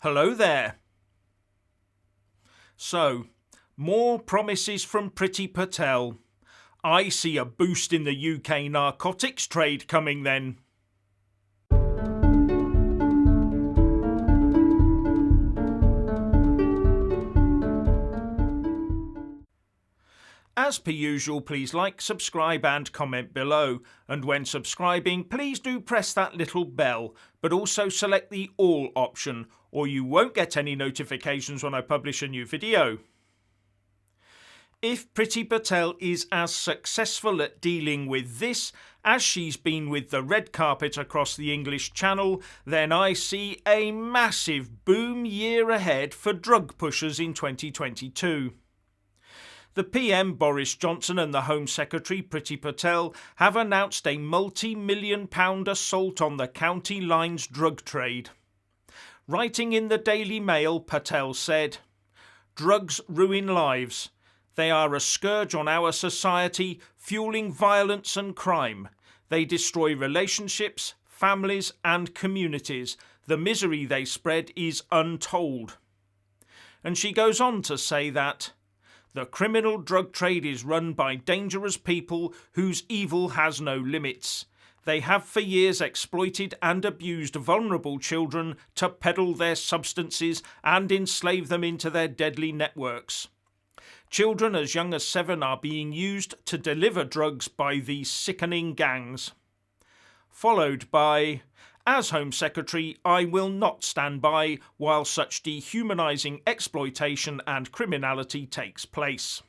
Hello there. So, more promises from Priti Patel. I see a boost in the UK narcotics trade coming then. As per usual, please like, subscribe and comment below. And when subscribing, please do press that little bell, but also select the all option, or you won't get any notifications when I publish a new video. If Priti Patel is as successful at dealing with this as she's been with the red carpet across the English Channel, then I see a massive boom year ahead for drug pushers in 2022. The PM Boris Johnson and the Home Secretary Priti Patel have announced a multi-million-pound assault on the county lines drug trade. Writing in the Daily Mail, Patel said, "Drugs ruin lives. They are a scourge on our society, fueling violence and crime. They destroy relationships, families and communities. The misery they spread is untold." And she goes on to say that the criminal drug trade is run by dangerous people whose evil has no limits. They have for years exploited and abused vulnerable children to peddle their substances and enslave them into their deadly networks. Children as young as 7 are being used to deliver drugs by these sickening gangs. Followed by, "As Home Secretary, I will not stand by while such dehumanising exploitation and criminality takes place."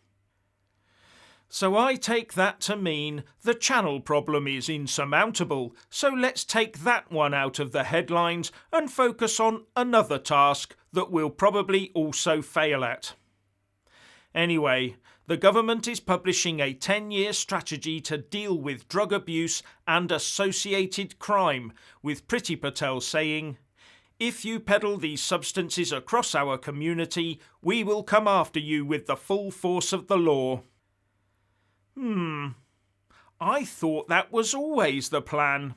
So I take that to mean the channel problem is insurmountable, so let's take that one out of the headlines and focus on another task that we'll probably also fail at. Anyway, the government is publishing a 10-year strategy to deal with drug abuse and associated crime, with Priti Patel saying, "If you peddle these substances across our community, we will come after you with the full force of the law." I thought that was always the plan.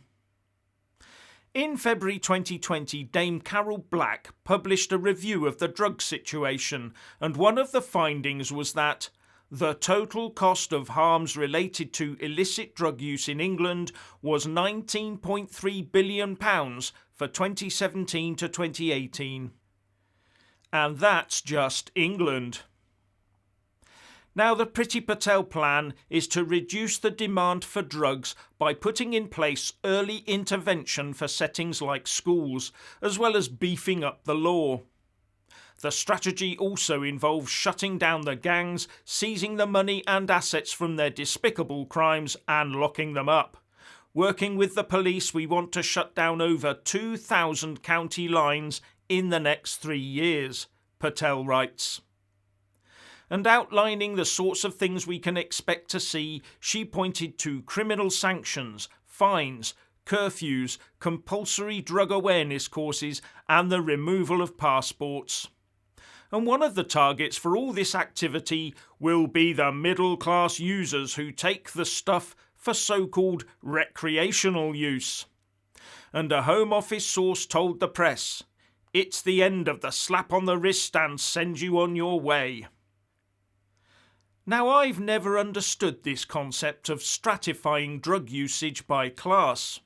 In February 2020, Dame Carol Black published a review of the drug situation, and one of the findings was that the total cost of harms related to illicit drug use in England was £19.3 billion for 2017 to 2018. And that's just England. Now, the Priti Patel plan is to reduce the demand for drugs by putting in place early intervention for settings like schools, as well as beefing up the law. The strategy also involves shutting down the gangs, seizing the money and assets from their despicable crimes and locking them up. Working with the police, we want to shut down over 2,000 county lines in the next 3 years, Patel writes. And outlining the sorts of things we can expect to see, she pointed to criminal sanctions, fines, curfews, compulsory drug awareness courses and the removal of passports. And one of the targets for all this activity will be the middle-class users who take the stuff for so-called recreational use. And a Home Office source told the press, "It's the end of the slap on the wrist and send you on your way." Now, I've never understood this concept of stratifying drug usage by class.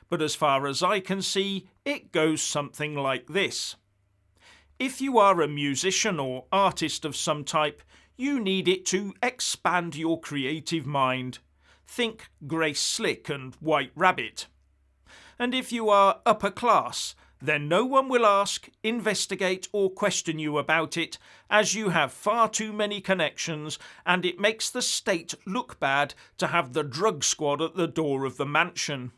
But as far as I can see, it goes something like this. If you are a musician or artist of some type, you need it to expand your creative mind. Think Grace Slick and White Rabbit. And if you are upper class, then no one will ask, investigate or question you about it, as you have far too many connections and it makes the state look bad to have the drug squad at the door of the mansion.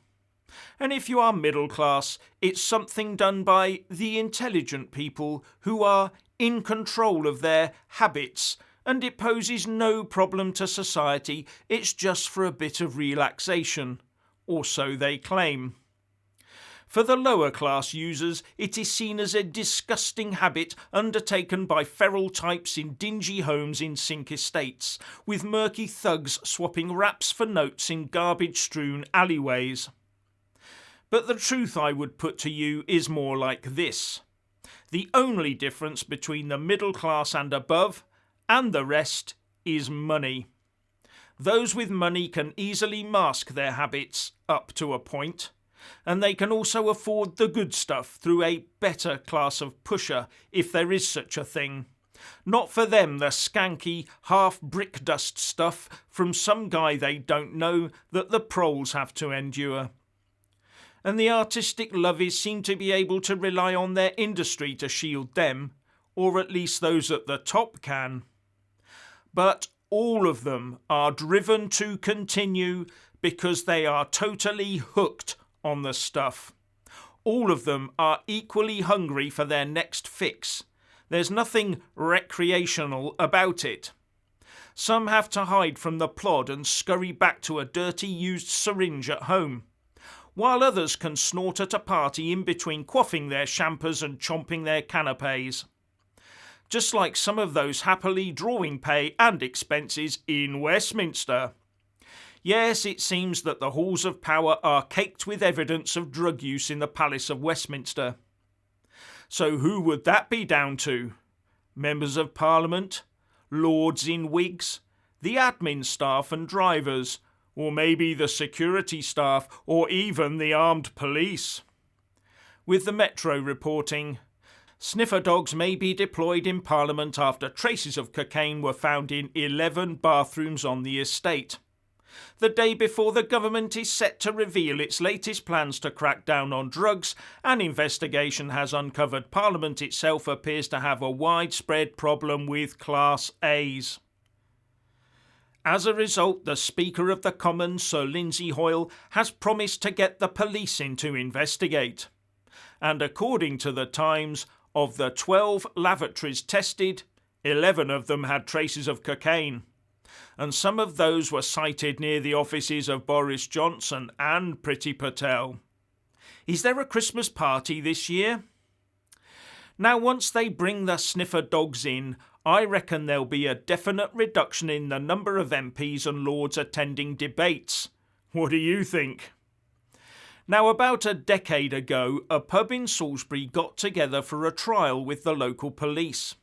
And if you are middle class, it's something done by the intelligent people who are in control of their habits, and it poses no problem to society, it's just for a bit of relaxation. Or so they claim. For the lower class users, it is seen as a disgusting habit undertaken by feral types in dingy homes in Sink estates, with murky thugs swapping raps for notes in garbage-strewn alleyways. But the truth I would put to you is more like this. The only difference between the middle class and above and the rest is money. Those with money can easily mask their habits up to a point, and they can also afford the good stuff through a better class of pusher, if there is such a thing. Not for them the skanky, half brick dust stuff from some guy they don't know that the proles have to endure. And the artistic lovies seem to be able to rely on their industry to shield them, or at least those at the top can. But all of them are driven to continue because they are totally hooked on the stuff. All of them are equally hungry for their next fix. There's nothing recreational about it. Some have to hide from the plod and scurry back to a dirty used syringe at home, while others can snort at a party in between quaffing their champers and chomping their canapes. Just like some of those happily drawing pay and expenses in Westminster. Yes, it seems that the halls of power are caked with evidence of drug use in the Palace of Westminster. So who would that be down to? Members of Parliament? Lords in wigs? The admin staff and drivers? Or maybe the security staff? Or even the armed police? With the Metro reporting, sniffer dogs may be deployed in Parliament after traces of cocaine were found in 11 bathrooms on the estate. The day before the government is set to reveal its latest plans to crack down on drugs, an investigation has uncovered Parliament itself appears to have a widespread problem with Class A's. As a result, the Speaker of the Commons, Sir Lindsay Hoyle, has promised to get the police in to investigate. And according to the Times, of the 12 lavatories tested, 11 of them had traces of cocaine. And some of those were sited near the offices of Boris Johnson and Priti Patel. Is there a Christmas party this year? Now, once they bring the sniffer dogs in, I reckon there'll be a definite reduction in the number of MPs and Lords attending debates. What do you think? Now, about a decade ago, a pub in Salisbury got together for a trial with the local police.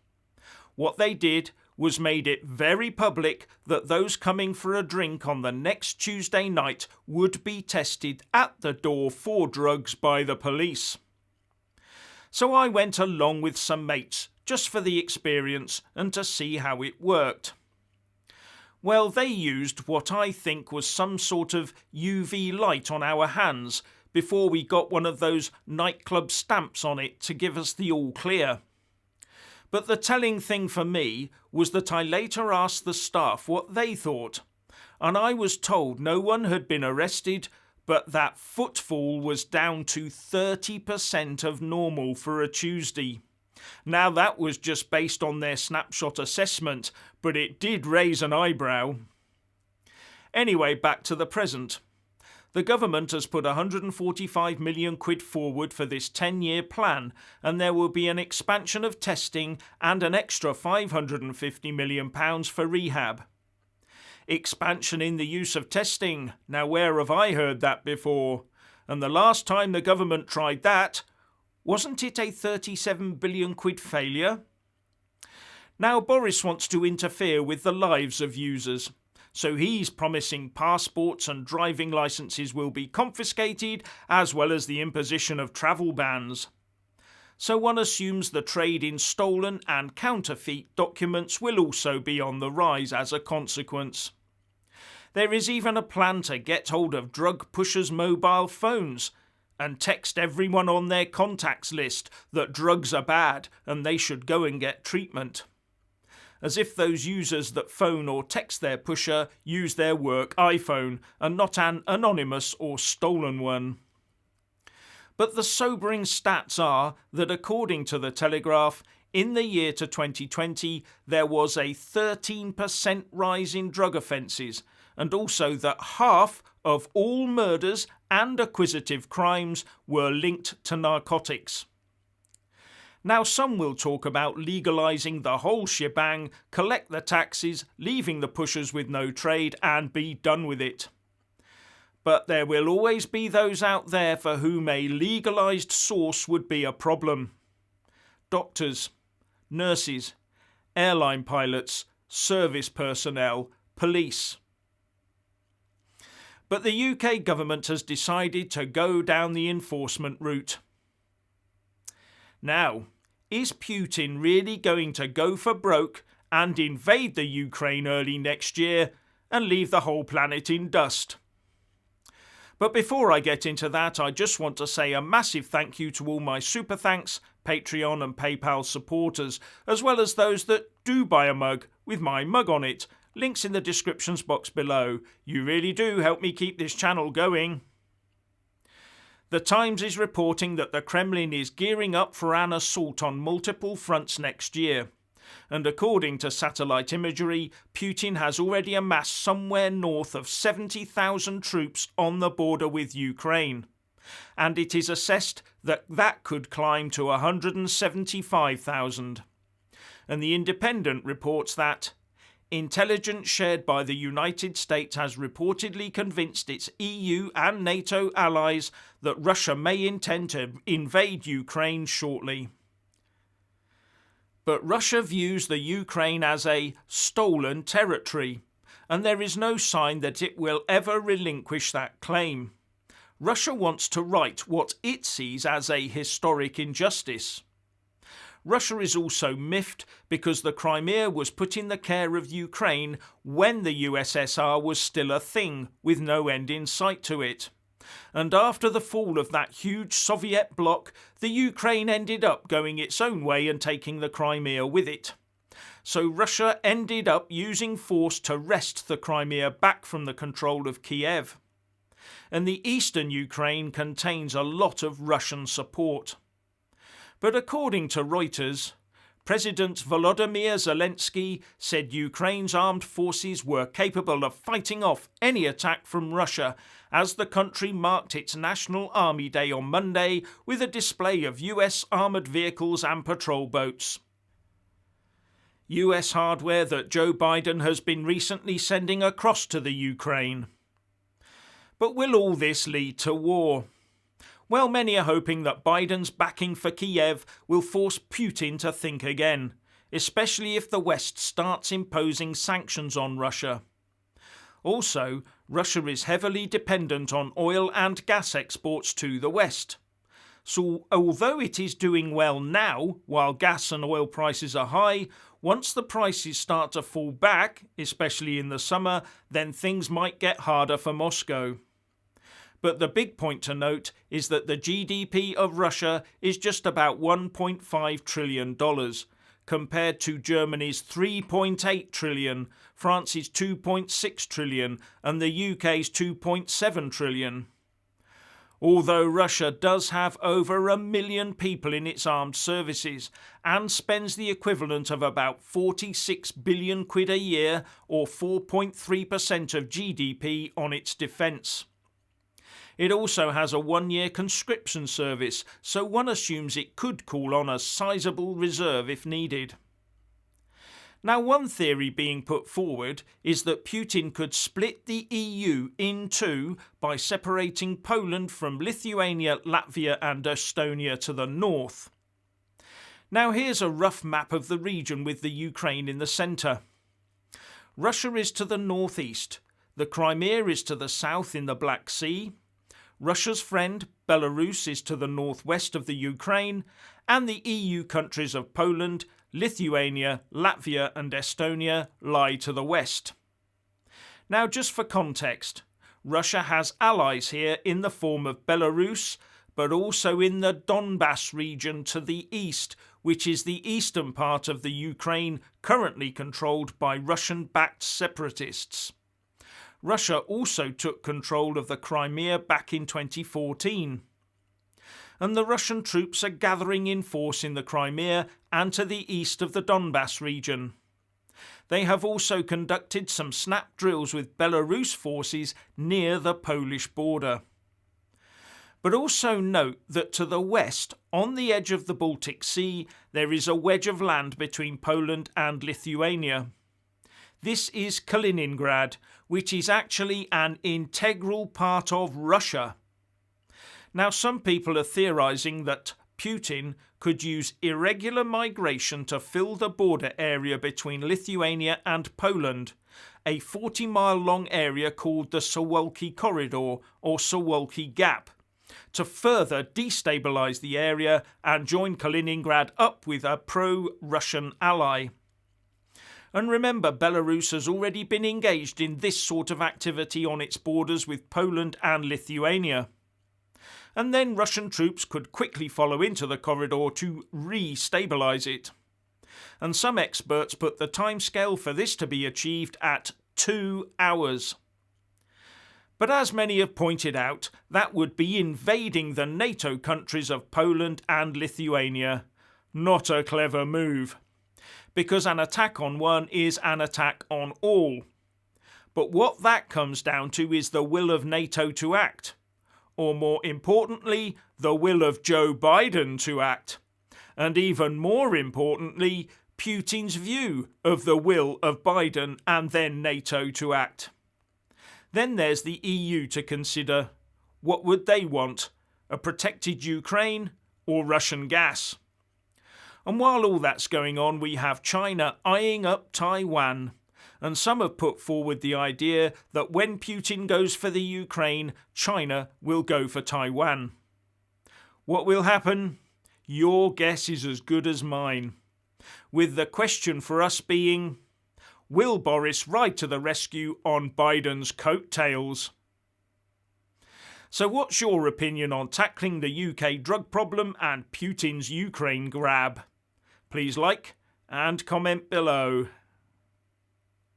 What they did was made it very public that those coming for a drink on the next Tuesday night would be tested at the door for drugs by the police. So I went along with some mates, just for the experience and to see how it worked. Well, they used what I think was some sort of UV light on our hands before we got one of those nightclub stamps on it to give us the all clear. But the telling thing for me was that I later asked the staff what they thought, and I was told no one had been arrested, but that footfall was down to 30% of normal for a Tuesday. Now that was just based on their snapshot assessment, but it did raise an eyebrow. Anyway, back to the present. The government has put 145 million quid forward for this 10-year plan, and there will be an expansion of testing and an extra 550 million pounds for rehab. Expansion in the use of testing. Now, where have I heard that before? And the last time the government tried that, wasn't it a 37 billion quid failure? Now, Boris wants to interfere with the lives of users. So he's promising passports and driving licences will be confiscated, as well as the imposition of travel bans. So one assumes the trade in stolen and counterfeit documents will also be on the rise as a consequence. There is even a plan to get hold of drug pushers' mobile phones and text everyone on their contacts list that drugs are bad and they should go and get treatment. As if those users that phone or text their pusher use their work iPhone and not an anonymous or stolen one. But the sobering stats are that according to the Telegraph, in the year to 2020 there was a 13% rise in drug offences, and also that half of all murders and acquisitive crimes were linked to narcotics. Now some will talk about legalising the whole shebang, collect the taxes, leaving the pushers with no trade and be done with it. But there will always be those out there for whom a legalised source would be a problem. doctors, nurses, airline pilots, service personnel, police. But the UK government has decided to go down the enforcement route. Now, is Putin really going to go for broke and invade the Ukraine early next year and leave the whole planet in dust? But before I get into that, I just want to say a massive thank you to all my Super Thanks, Patreon and PayPal supporters, as well as those that do buy a mug with my mug on it. Links in the descriptions box below. You really do help me keep this channel going. The Times is reporting that the Kremlin is gearing up for an assault on multiple fronts next year. And according to satellite imagery, Putin has already amassed somewhere north of 70,000 troops on the border with Ukraine. And it is assessed that that could climb to 175,000. And The Independent reports that intelligence shared by the United States has reportedly convinced its EU and NATO allies that Russia may intend to invade Ukraine shortly. But Russia views the Ukraine as a stolen territory, and there is no sign that it will ever relinquish that claim. Russia wants to right what it sees as a historic injustice. Russia is also miffed because the Crimea was put in the care of Ukraine when the USSR was still a thing with no end in sight to it. And after the fall of that huge Soviet bloc, the Ukraine ended up going its own way and taking the Crimea with it. So Russia ended up using force to wrest the Crimea back from the control of Kiev. And the eastern Ukraine contains a lot of Russian support. But according to Reuters, President Volodymyr Zelensky said Ukraine's armed forces were capable of fighting off any attack from Russia as the country marked its National Army Day on Monday with a display of US armoured vehicles and patrol boats. US hardware that Joe Biden has been recently sending across to the Ukraine. But will all this lead to war? Well, many are hoping that Biden's backing for Kiev will force Putin to think again, especially if the West starts imposing sanctions on Russia. Also, Russia is heavily dependent on oil and gas exports to the West. So although it is doing well now, while gas and oil prices are high, once the prices start to fall back, especially in the summer, then things might get harder for Moscow. But the big point to note is that the GDP of Russia is just about $1.5 trillion, compared to Germany's $3.8 trillion, France's $2.6 trillion, and the UK's $2.7 trillion. Although Russia does have over 1 million people in its armed services and spends the equivalent of about 46 billion quid a year, or 4.3% of GDP, on its defence. It also has a 1-year conscription service, so one assumes it could call on a sizable reserve if needed. Now, one theory being put forward is that Putin could split the EU in two by separating Poland from Lithuania, Latvia and Estonia to the north. Now, here's a rough map of the region with the Ukraine in the centre. Russia is to the northeast, the Crimea is to the south in the Black Sea, Russia's friend, Belarus, is to the northwest of the Ukraine, and the EU countries of Poland, Lithuania, Latvia and Estonia lie to the west. Now, just for context, Russia has allies here in the form of Belarus, but also in the Donbass region to the east, which is the eastern part of the Ukraine currently controlled by Russian-backed separatists. Russia also took control of the Crimea back in 2014. And the Russian troops are gathering in force in the Crimea and to the east of the Donbass region. They have also conducted some snap drills with Belarus forces near the Polish border. But also note that to the west, on the edge of the Baltic Sea, there is a wedge of land between Poland and Lithuania. This is Kaliningrad, which is actually an integral part of Russia. Now, some people are theorising that Putin could use irregular migration to fill the border area between Lithuania and Poland, a 40-mile-long area called the Suwalki Corridor or Suwalki Gap, to further destabilise the area and join Kaliningrad up with a pro-Russian ally. And remember, Belarus has already been engaged in this sort of activity on its borders with Poland and Lithuania. And then Russian troops could quickly follow into the corridor to re-stabilise it. And some experts put the timescale for this to be achieved at 2 hours. But as many have pointed out, that would be invading the NATO countries of Poland and Lithuania. Not a clever move. Because an attack on one is an attack on all. But what that comes down to is the will of NATO to act. Or more importantly, the will of Joe Biden to act. And even more importantly, Putin's view of the will of Biden and then NATO to act. Then there's the EU to consider. What would they want? A protected Ukraine or Russian gas? And while all that's going on, we have China eyeing up Taiwan. And some have put forward the idea that when Putin goes for the Ukraine, China will go for Taiwan. What will happen? Your guess is as good as mine. With the question for us being, will Boris ride to the rescue on Biden's coattails? So what's your opinion on tackling the UK drug problem and Putin's Ukraine grab? Please like and comment below.